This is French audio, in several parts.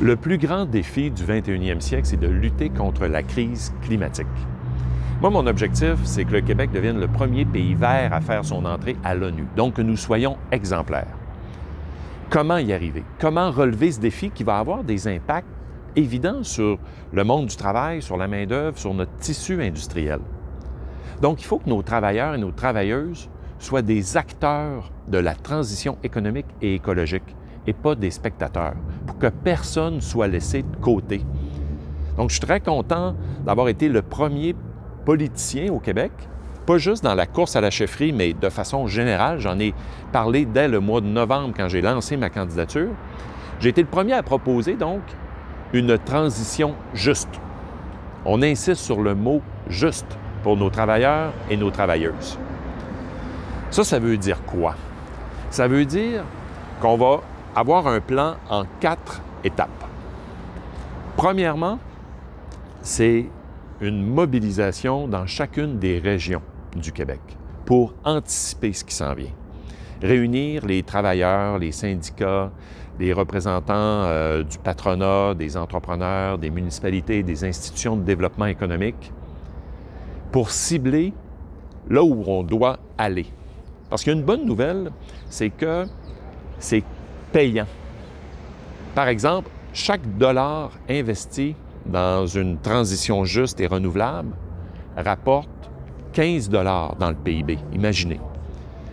Le plus grand défi du 21e siècle, c'est de lutter contre la crise climatique. Moi, mon objectif, c'est que le Québec devienne le premier pays vert à faire son entrée à l'ONU, donc que nous soyons exemplaires. Comment y arriver? Comment relever ce défi qui va avoir des impacts évidents sur le monde du travail, sur la main-d'œuvre, sur notre tissu industriel? Donc, il faut que nos travailleurs et nos travailleuses soient des acteurs de la transition économique et écologique et pas des spectateurs, pour que personne soit laissé de côté. Donc, je suis très content d'avoir été le premier politicien au Québec, pas juste dans la course à la chefferie, mais de façon générale. J'en ai parlé dès le mois de novembre quand j'ai lancé ma candidature. J'ai été le premier à proposer, donc, une transition juste. On insiste sur le mot « juste » pour nos travailleurs et nos travailleuses. Ça veut dire quoi? Ça veut dire qu'on va avoir un plan en 4 étapes. Premièrement, c'est une mobilisation dans chacune des régions du Québec pour anticiper ce qui s'en vient. Réunir les travailleurs, les syndicats, les représentants du patronat, des entrepreneurs, des municipalités, des institutions de développement économique pour cibler là où on doit aller. Parce qu'il y a une bonne nouvelle, c'est que c'est payant. Par exemple, chaque dollar investi dans une transition juste et renouvelable rapporte 15 $ dans le PIB. Imaginez.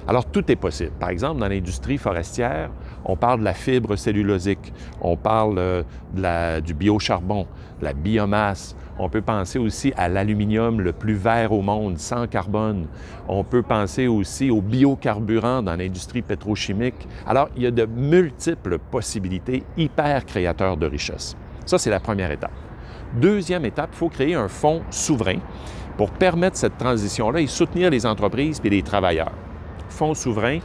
Alors, tout est possible. Par exemple, dans l'industrie forestière, on parle de la fibre cellulosique, on parle du biocharbon, de la biomasse. On peut penser aussi à l'aluminium le plus vert au monde, sans carbone. On peut penser aussi aux biocarburants dans l'industrie pétrochimique. Alors, il y a de multiples possibilités hyper créateurs de richesse. Ça, c'est la première étape. Deuxième étape, il faut créer un fonds souverain pour permettre cette transition-là et soutenir les entreprises et les travailleurs. Fonds souverain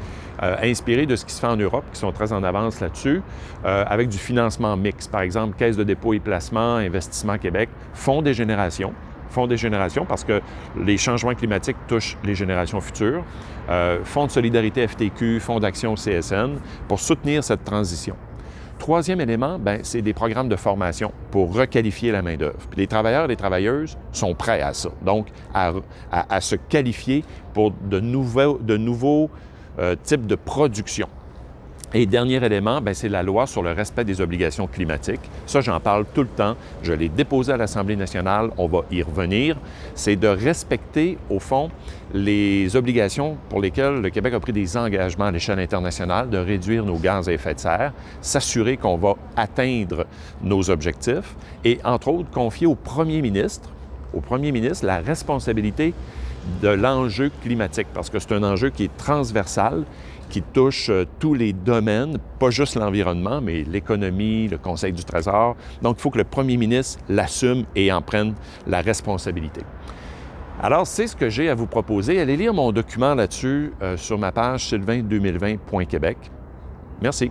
inspiré de ce qui se fait en Europe, qui sont très en avance là-dessus, avec du financement mixte. Par exemple, Caisse de dépôt et placement, Investissement Québec, Fonds des générations parce que les changements climatiques touchent les générations futures, Fonds de solidarité FTQ, Fonds d'action CSN, pour soutenir cette transition. Troisième élément, c'est des programmes de formation pour requalifier la main-d'œuvre. Puis les travailleurs et les travailleuses sont prêts à ça, donc à se qualifier pour de nouveaux types de production. Et dernier élément, c'est la loi sur le respect des obligations climatiques. Ça, j'en parle tout le temps. Je l'ai déposé à l'Assemblée nationale. On va y revenir. C'est de respecter, au fond, les obligations pour lesquelles le Québec a pris des engagements à l'échelle internationale de réduire nos gaz à effet de serre, s'assurer qu'on va atteindre nos objectifs et, entre autres, confier au premier ministre la responsabilité de l'enjeu climatique, parce que c'est un enjeu qui est transversal, qui touche tous les domaines, pas juste l'environnement, mais l'économie, le Conseil du Trésor. Donc, il faut que le premier ministre l'assume et en prenne la responsabilité. Alors, c'est ce que j'ai à vous proposer. Allez lire mon document là-dessus sur ma page sylvain2020.québec. Merci.